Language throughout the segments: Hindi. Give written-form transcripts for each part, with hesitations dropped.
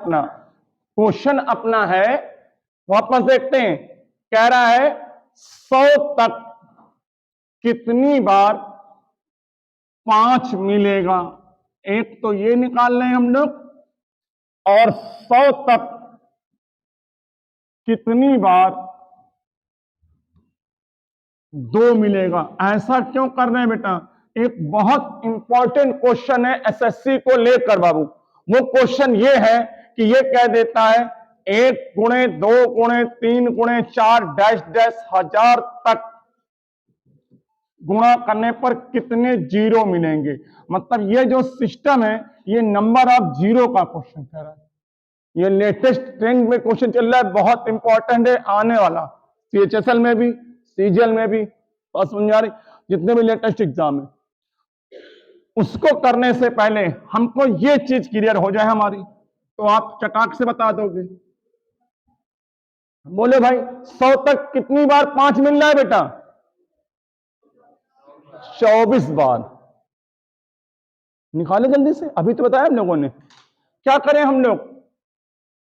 अपना क्वेश्चन अपना है, वापस देखते हैं। कह रहा है 100 तक कितनी बार 5 मिलेगा। एक तो ये निकाल लें हम लोग, और 100 तक कितनी बार 2 मिलेगा। ऐसा क्यों कर रहे हैं बेटा? एक बहुत इंपॉर्टेंट क्वेश्चन है एसएससी को लेकर बाबू। वो क्वेश्चन ये है कि ये कह देता है 1 गुणे 2 गुणे 3 गुणे 4 डैश डैश हजार तक गुणा करने पर कितने जीरो मिलेंगे। मतलब ये जो सिस्टम है ये नंबर ऑफ जीरो का क्वेश्चन कह रहा है। ये लेटेस्ट ट्रेंड में क्वेश्चन चल रहा है, बहुत इंपॉर्टेंट है, आने वाला सीएचएसएल में भी, सीजीएल में भी, और समझ आ रही, जितने भी लेटेस्ट एग्जाम है उसको करने से पहले हमको ये चीज क्लियर हो जाए हमारी, तो आप चटाक से बता दोगे। बोले भाई 100 तक कितनी बार 5 मिल रहा है बेटा? 24 बार। निकाले जल्दी से, अभी तो बताया हम लोगों ने। क्या करें हम लोग?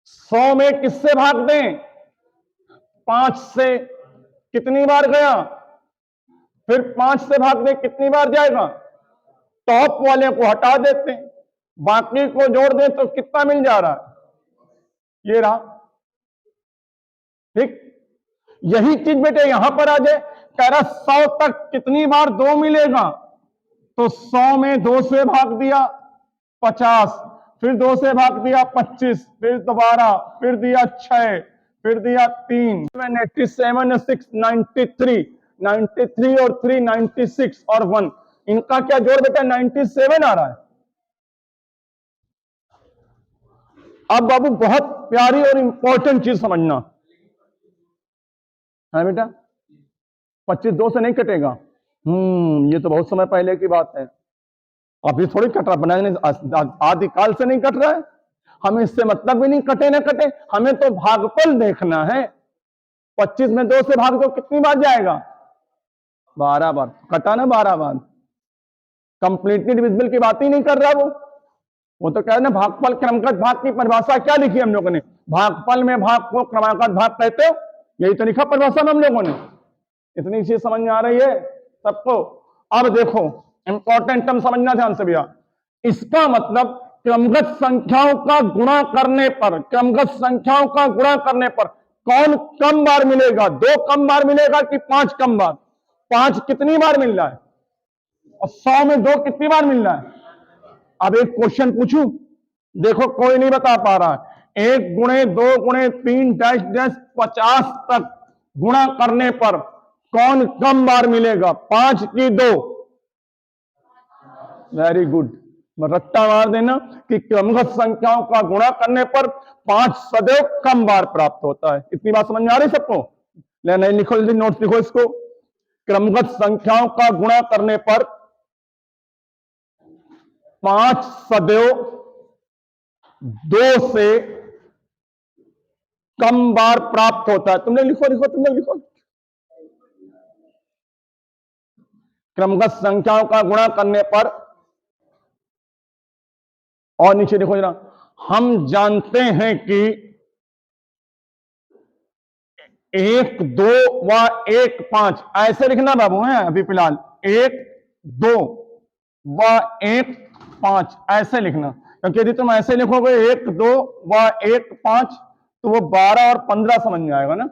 100 में किससे भाग दें? 5 से। कितनी बार गया? फिर 5 से भाग दें, कितनी बार जाएगा? टॉप वाले को हटा देते हैं, बाकी को जोड़ दें तो कितना मिल जा रहा है? ये रहा। ठीक, यही चीज बेटे यहां पर आ जाए। कह रहा 100 तक कितनी बार 2 मिलेगा, तो 100 में 2 से भाग दिया 50, फिर 2 से भाग दिया 25, फिर दोबारा, फिर दिया 6, फिर दिया 3, 87, 6, 93, 93 और 3 96 और 1, इनका क्या जोड़ बेटा? 97 आ रहा है। अब बाबू बहुत प्यारी और इंपॉर्टेंट चीज समझना है बेटा। 25 2 से नहीं कटेगा। ये तो बहुत समय पहले की बात है, अभी थोड़ी कट रहा, बनाने आदिकाल से नहीं कट रहा है। हमें इससे मतलब भी नहीं कटे ना कटे, हमें तो भागफल देखना है। 25 में 2 से भाग दो, कितनी बार जाएगा? 12 बार। कटा ना 12 बार। कंप्लीटली डिविजिबल की बात ही नहीं कर रहा वो तो कह रहे ना भागफल क्रमागत भाग की परिभाषा क्या लिखी हम लोगों ने? भागफल में भाग को क्रमागत भाग कहते हो, यही तो लिखा परिभाषा में हम लोगों ने। इतनी चीज समझ में आ रही है सबको? अब देखो इंपॉर्टेंट टर्म समझना ध्यान से भैया। इसका मतलब क्रमगत संख्याओं का गुणा करने पर, क्रमगत संख्याओं का गुणा करने पर कौन कम बार मिलेगा? 2 कम बार मिलेगा कि 5 कम बार? 5 कितनी बार मिल रहा है? और 100 में 2 कितनी बार मिल रहा है? अब एक क्वेश्चन पूछूं, देखो कोई नहीं बता पा रहा है। 1 गुणे 2 गुणे 3 डैश डैश 50 तक गुणा करने पर कौन कम बार मिलेगा? 5 की 2। Very good. रट्टा मार देना कि क्रमगत संख्याओं का गुणा करने पर 5 सदैव कम बार प्राप्त होता है। इतनी बात समझ में आ रही सबको? नहीं लिखो, जल्दी नोट्स लिखो इसको। क्रमगत संख्याओं का गुणा करने पर 5 सदैव 2 से कम बार प्राप्त होता है। तुमने लिखो लिखो, तुमने लिखो। क्रमगत संख्याओं का गुणा करने पर, और नीचे देखो जरा, हम जानते हैं कि 1 2 व 1 5 ऐसे लिखना बाबू है अभी फिलहाल। 1 2 व 1 5 ऐसे लिखना, क्योंकि यदि तुम ऐसे लिखोगे 1 2 व 1 5 तो वो 12 और 15 समझ में आएगा ना।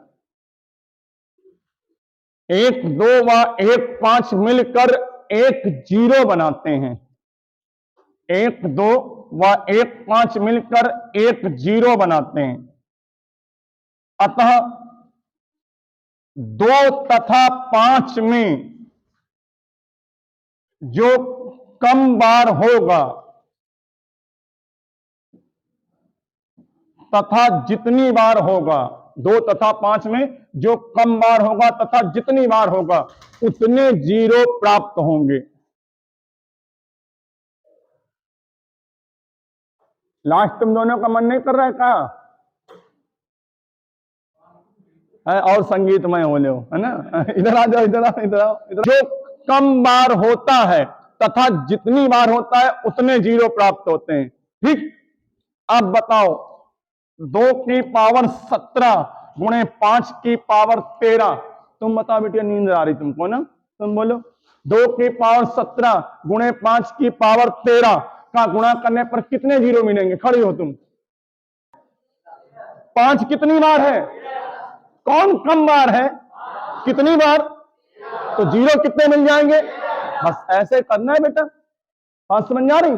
1 2 व 1 5 मिलकर एक जीरो बनाते हैं। 1 2 व 1 5 मिलकर एक जीरो बनाते हैं। अतः 2 तथा 5 में जो कम बार होगा तथा जितनी बार होगा, 2 तथा 5 में जो कम बार होगा तथा जितनी बार होगा उतने जीरो प्राप्त होंगे। लास्ट तुम दोनों का मन नहीं कर रहा है क्या? है और संगीतमय हो लो, है ना? इधर आ जाओ, इधर आओ, इधर आओ, इधर। जो कम बार होता है तथा जितनी बार होता है उतने जीरो प्राप्त होते हैं। ठीक, अब बताओ 2 की पावर 17 गुणे 5 की पावर 13। तुम बताओ बेटिया, नींद आ रही तुमको ना? तुम बोलो। 2 की पावर 17 गुणे 5 की पावर 13 का गुणा करने पर कितने जीरो मिलेंगे? खड़ी हो तुम। 5 कितनी बार है? कौन कम बार है? कितनी बार? तो जीरो कितने मिल जाएंगे? बस ऐसे करना है बेटा। बात समझ आ रही?